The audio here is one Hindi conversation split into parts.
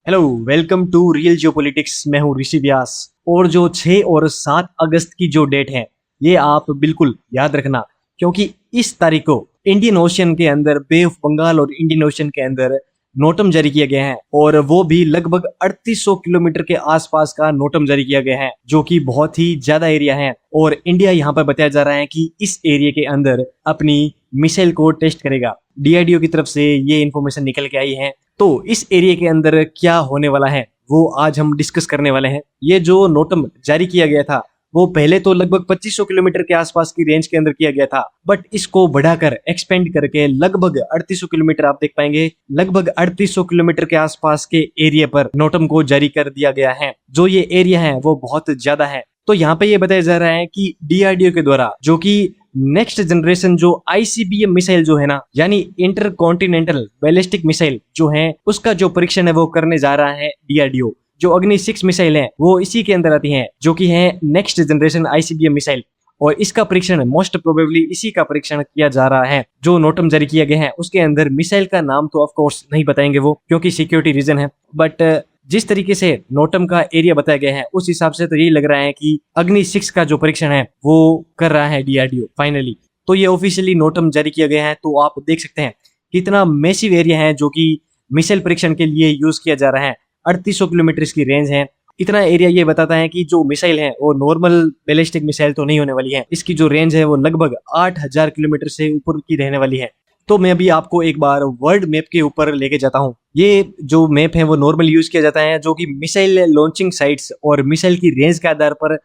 Hello, welcome to Real Geopolitics. मैं हूँ ऋषि व्यास। और जो 6 और 7 अगस्त की जो डेट है, ये आप बिल्कुल याद रखना, क्योंकि इस तारीख को इंडियन ओशियन के अंदर, बे ऑफ बंगाल और इंडियन ओशियन के अंदर नोटम जारी किया गया है। और वो भी लगभग 3800 किलोमीटर के आसपास का नोटम जारी किया गया है, जो कि बहुत ही ज्यादा एरिया है। और इंडिया यहाँ पर बताया जा रहा है कि इस एरिया के अंदर अपनी मिसाइल को टेस्ट करेगा। डीआरडीओ की तरफ से ये इन्फॉर्मेशन निकल के आई है। तो इस एरिया के अंदर क्या होने वाला है वो आज हम डिस्कस करने वाले हैं। ये जो नोटम जारी किया गया था, वो पहले तो लगभग 2500 किलोमीटर के आसपास की रेंज के अंदर किया गया था, बट इसको बढ़ाकर एक्सपेंड करके लगभग 3800 किलोमीटर, आप देख पाएंगे लगभग 3800 किलोमीटर के आसपास के एरिया पर नोटम को जारी कर दिया गया है। जो ये एरिया है वो बहुत ज्यादा है। तो यहाँ पे ये बताया जा रहा है कि डीआरडीओ के द्वारा, जो कि नेक्स्ट जनरेशन जो आईसीबीएम मिसाइल जो है ना, यानी इंटर कॉन्टिनेंटल बैलिस्टिक मिसाइल जो है, उसका जो परीक्षण है वो करने जा रहा है डीआरडीओ। जो अग्नि 6 मिसाइल है वो इसी के अंदर आती हैं, जो कि है नेक्स्ट जनरेशन आईसीबीएम मिसाइल। और इसका परीक्षण मोस्ट प्रोबेबली इसी का परीक्षण किया जा रहा है। जो नोटम जारी किया गया है उसके अंदर मिसाइल का नाम तो ऑफ कोर्स नहीं बताएंगे वो, क्योंकि सिक्योरिटी रीजन है। बट जिस तरीके से नोटम का एरिया बताया गया है, उस हिसाब से तो यही लग रहा है कि अग्नि 6 का जो परीक्षण है वो कर रहा है डीआरडीओ फाइनली। तो ये ऑफिशियली नोटम जारी किया गया है। तो आप देख सकते हैं कितना मैसिव एरिया है जो कि मिसाइल परीक्षण के लिए यूज किया जा रहा है। 3800 किलोमीटर की रेंज है। इतना एरिया ये बताता है कि जो मिसाइल है वो नॉर्मल बैलिस्टिक मिसाइल तो नहीं होने वाली है। इसकी जो रेंज है वो लगभग 8000 किलोमीटर से ऊपर की रहने वाली है। तो मैं अभी आपको एक बार वर्ल्ड मैप के ऊपर लेके जाता हूँ। ये जो मैप है वो नॉर्मल यूज किया जाता है, जो कि मिसाइल लॉन्चिंग साइट्स और मिसाइल की रेंज के आधार पर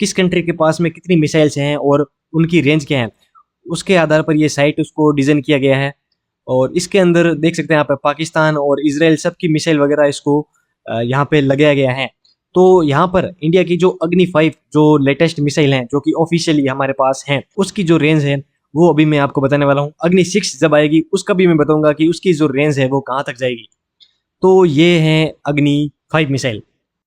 किस कंट्री के पास में कितनी मिसाइल्स हैं और उनकी रेंज क्या है, उसके आधार पर ये साइट उसको डिजाइन किया गया है। और इसके अंदर देख सकते हैं आप, पाकिस्तान और इसराइल सब की मिसाइल वगैरह इसको यहाँ पे लगाया गया है। तो यहाँ पर इंडिया की जो अग्नि 5 जो लेटेस्ट मिसाइल है, जो कि ऑफिशियली हमारे पास है, उसकी जो रेंज है वो अभी मैं आपको बताने वाला हूँ। अग्नि 6 जब आएगी उसका भी मैं बताऊंगा कि उसकी जो रेंज है वो कहाँ तक जाएगी। तो ये है अग्नि 5 मिसाइल।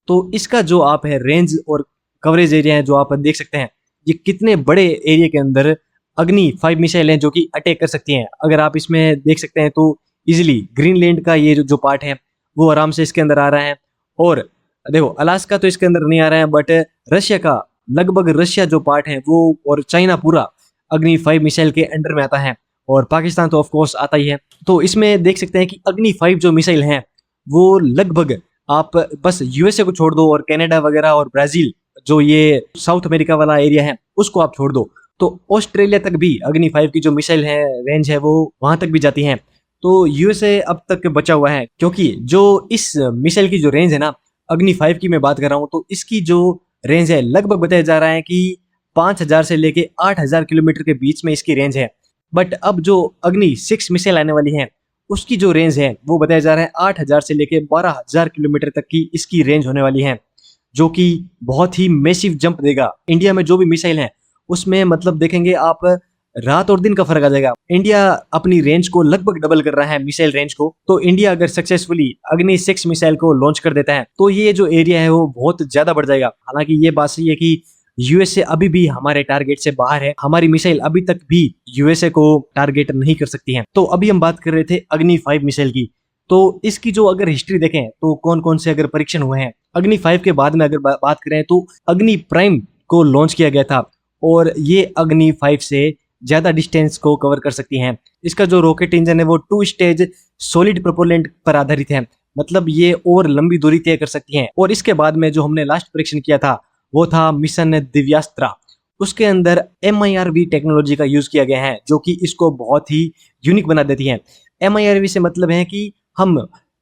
तो इसका जो आप है रेंज और कवरेज एरिया है, जो आप देख सकते हैं, ये कितने बड़े एरिया के अंदर अग्नि 5 मिसाइल है जो कि अटैक कर सकती हैं। अगर आप इसमें देख सकते हैं तो इजिली ग्रीनलैंड का ये जो पार्ट है वो आराम से इसके अंदर आ रहा है। और देखो, अलास्का तो इसके अंदर नहीं आ रहा है, बट रशिया का, लगभग रशिया जो पार्ट है वो और चाइना पूरा अग्नि 5 मिसाइल के अंडर में आता है। और पाकिस्तान तो ऑफ कोर्स आता ही है। तो इसमें देख सकते हैं कि अग्नि 5 जो मिसाइल है वो लगभग, आप बस यूएसए को छोड़ दो और कनाडा वगैरह और ब्राजील, जो ये साउथ अमेरिका वाला एरिया है, उसको आप छोड़ दो, तो ऑस्ट्रेलिया तक भी अग्नि 5 की जो मिसाइल है रेंज है वो वहां तक भी जाती है। तो यूएसए अब तक बचा हुआ है, क्योंकि जो इस मिसाइल की जो रेंज है ना, अग्नि 5 की मैं बात कर रहा हूँ, तो इसकी जो रेंज है लगभग बताया जा रहा है कि 5000 से लेके 8000 किलोमीटर के बीच में इसकी रेंज है। बट अब जो अग्नि 6 मिसाइल आने वाली है उसकी जो रेंज है वो बताया जा रहा है 8000 से लेके 12000 किलोमीटर तक की इसकी रेंज होने वाली है, जो कि बहुत ही मैसिव जंप देगा। इंडिया में जो भी मिसाइल है उसमें मतलब देखेंगे आप, रात और दिन का फर्क आ जाएगा। इंडिया अपनी रेंज को लगभग डबल कर रहा है, मिसाइल रेंज को। तो इंडिया अगर सक्सेसफुली अग्नि 6 मिसाइल को लॉन्च कर देता है तो ये जो एरिया है वो बहुत ज्यादा बढ़ जाएगा। हालांकि ये बात सही है कि यूएसए अभी भी हमारे टारगेट से बाहर है। हमारी मिसाइल अभी तक भी यूएसए को टारगेट नहीं कर सकती है। तो अभी हम बात कर रहे थे अग्नि 5 मिसाइल की। तो इसकी जो अगर हिस्ट्री देखें तो कौन कौन से अगर परीक्षण हुए हैं, अग्नि 5 के बाद में अगर बात करें तो अग्नि प्राइम को लॉन्च किया गया था, और ये अग्नि 5 से ज्यादा डिस्टेंस को कवर कर सकती हैं। इसका जो रॉकेट इंजन है वो 2 स्टेज सॉलिड प्रोपेलेंट पर आधारित है, मतलब ये और लंबी दूरी तय कर सकती हैं। और इसके बाद में जो हमने लास्ट परीक्षण किया था वो था मिशन दिव्यास्त्रा। उसके अंदर MIRV टेक्नोलॉजी का यूज किया गया है, जो कि इसको बहुत ही यूनिक बना देती है। MIRV से मतलब है कि हम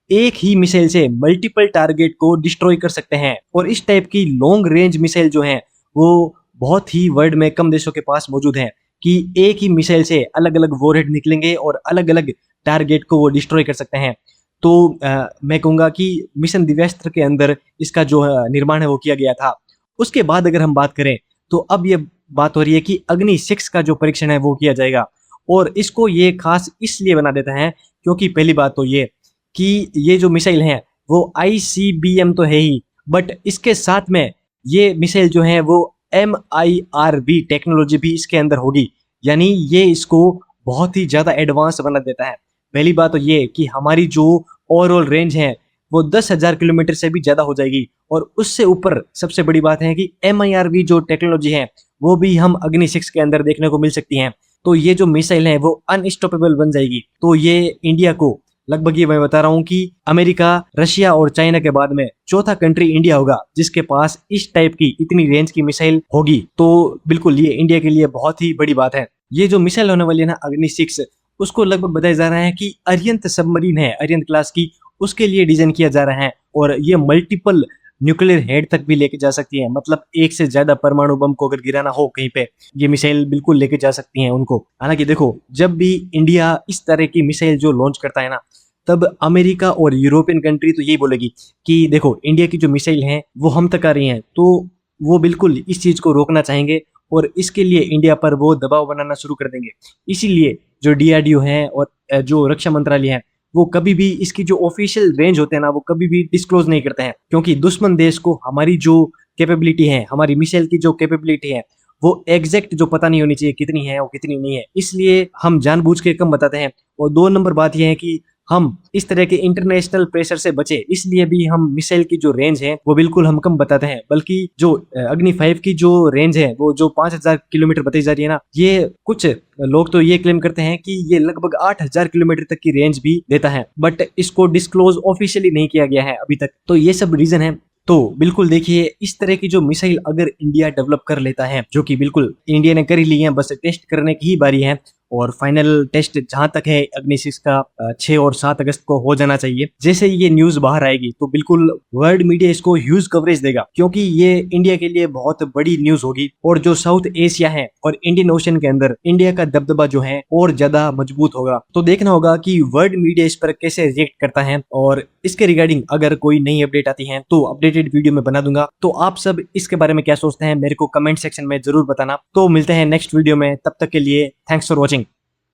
एक ही मिसाइल से मल्टीपल टारगेट को डिस्ट्रॉय कर सकते हैं। और इस टाइप की लॉन्ग रेंज मिसाइल जो है वो बहुत ही वर्ल्ड में कम देशों के पास मौजूद है, कि एक ही मिसाइल से अलग अलग वॉरहेड निकलेंगे और अलग अलग टारगेट को वो डिस्ट्रॉय कर सकते हैं। तो मैं कहूँगा कि मिशन दिव्यास्त्र के अंदर इसका जो निर्माण है वो किया गया था। उसके बाद अगर हम बात करें तो अब ये बात हो रही है कि अग्नि 6 का जो परीक्षण है वो किया जाएगा। और इसको ये खास इसलिए बना देता है क्योंकि पहली बात तो ये कि ये जो मिसाइल है वो ICBM तो है ही, बट इसके साथ में ये मिसाइल जो है वो MIRV टेक्नोलॉजी भी इसके अंदर होगी, यानी ये इसको बहुत ही ज्यादा एडवांस बना देता है। पहली बात तो ये कि हमारी जो ओवरऑल रेंज है वो 10,000 किलोमीटर से भी ज्यादा हो जाएगी। और उससे ऊपर सबसे बड़ी बात है कि MIRV जो टेक्नोलॉजी है वो भी हम अग्नि 6 के अंदर देखने को मिल सकती है। तो ये जो मिसाइल है वो अनस्टॉपेबल बन जाएगी। तो ये इंडिया को लगभग, ये मैं बता रहा हूँ कि अमेरिका, रशिया और चाइना के बाद में चौथा कंट्री इंडिया होगा जिसके पास इस टाइप की इतनी रेंज की मिसाइल होगी। तो बिल्कुल ये इंडिया के लिए बहुत ही बड़ी बात है। ये जो मिसाइल होने वाली है ना अग्नि 6, उसको लगभग बताया जा रहा है कि अरिहंत सबमरीन है, अरिहंत क्लास की, उसके लिए डिजाइन किया जा रहा है। और ये मल्टीपल न्यूक्लियर हेड तक भी लेके जा सकती है, मतलब एक से ज्यादा परमाणु बम को अगर गिराना हो कहीं पे, ये मिसाइल बिल्कुल लेके जा सकती हैं उनको। हालांकि देखो, जब भी इंडिया इस तरह की मिसाइल जो लॉन्च करता है ना, तब अमेरिका और यूरोपियन कंट्री तो यही बोलेगी कि देखो इंडिया की जो मिसाइल है वो हम तक आ रही हैं, तो वो बिल्कुल इस चीज को रोकना चाहेंगे और इसके लिए इंडिया पर वो दबाव बनाना शुरू कर देंगे। इसीलिए जो DRDO है और जो रक्षा मंत्रालय है वो कभी भी इसकी जो ऑफिशियल रेंज होते हैं ना वो कभी भी डिस्क्लोज नहीं करते हैं, क्योंकि दुश्मन देश को हमारी जो कैपेबिलिटी है, हमारी मिसाइल की जो कैपेबिलिटी है वो एग्जैक्ट जो पता नहीं होनी चाहिए कितनी है और कितनी नहीं है, इसलिए हम जानबूझ के कम बताते हैं। और 2 नंबर बात यह है कि हम इस तरह के इंटरनेशनल प्रेशर से बचे, इसलिए भी हम मिसाइल की जो रेंज है वो बिल्कुल हम कम बताते हैं। बल्कि जो अग्नि 5 की जो रेंज है वो जो 5,000 किलोमीटर बताई जा रही है ना, ये कुछ लोग तो ये क्लेम करते हैं कि ये लगभग 8,000 किलोमीटर तक की रेंज भी देता है, बट इसको डिस्क्लोज ऑफिशियली नहीं किया गया है अभी तक। तो ये सब रीजन है। तो बिल्कुल देखिए, इस तरह की जो मिसाइल अगर इंडिया डेवलप कर लेता है, जो कि बिल्कुल इंडिया ने कर ही ली है, बस टेस्ट करने की ही बारी है। और फाइनल टेस्ट जहां तक है अग्नि 6 का 6 और 7 अगस्त को हो जाना चाहिए। जैसे ये न्यूज बाहर आएगी तो बिल्कुल वर्ल्ड मीडिया इसको ह्यूज कवरेज देगा, क्योंकि ये इंडिया के लिए बहुत बड़ी न्यूज होगी। और जो साउथ एशिया है और इंडियन ओशन के अंदर इंडिया का दबदबा जो है और ज्यादा मजबूत होगा। तो देखना होगा कि वर्ल्ड मीडिया इस पर कैसे रिएक्ट करता है। और इसके रिगार्डिंग अगर कोई नई अपडेट आती है तो अपडेटेड वीडियो में बना दूंगा। तो आप सब इसके बारे में क्या सोचते हैं मेरे को कमेंट सेक्शन में जरूर बताना। तो मिलते हैं नेक्स्ट वीडियो में, तब तक के लिए थैंक्स फॉर वॉचिंग।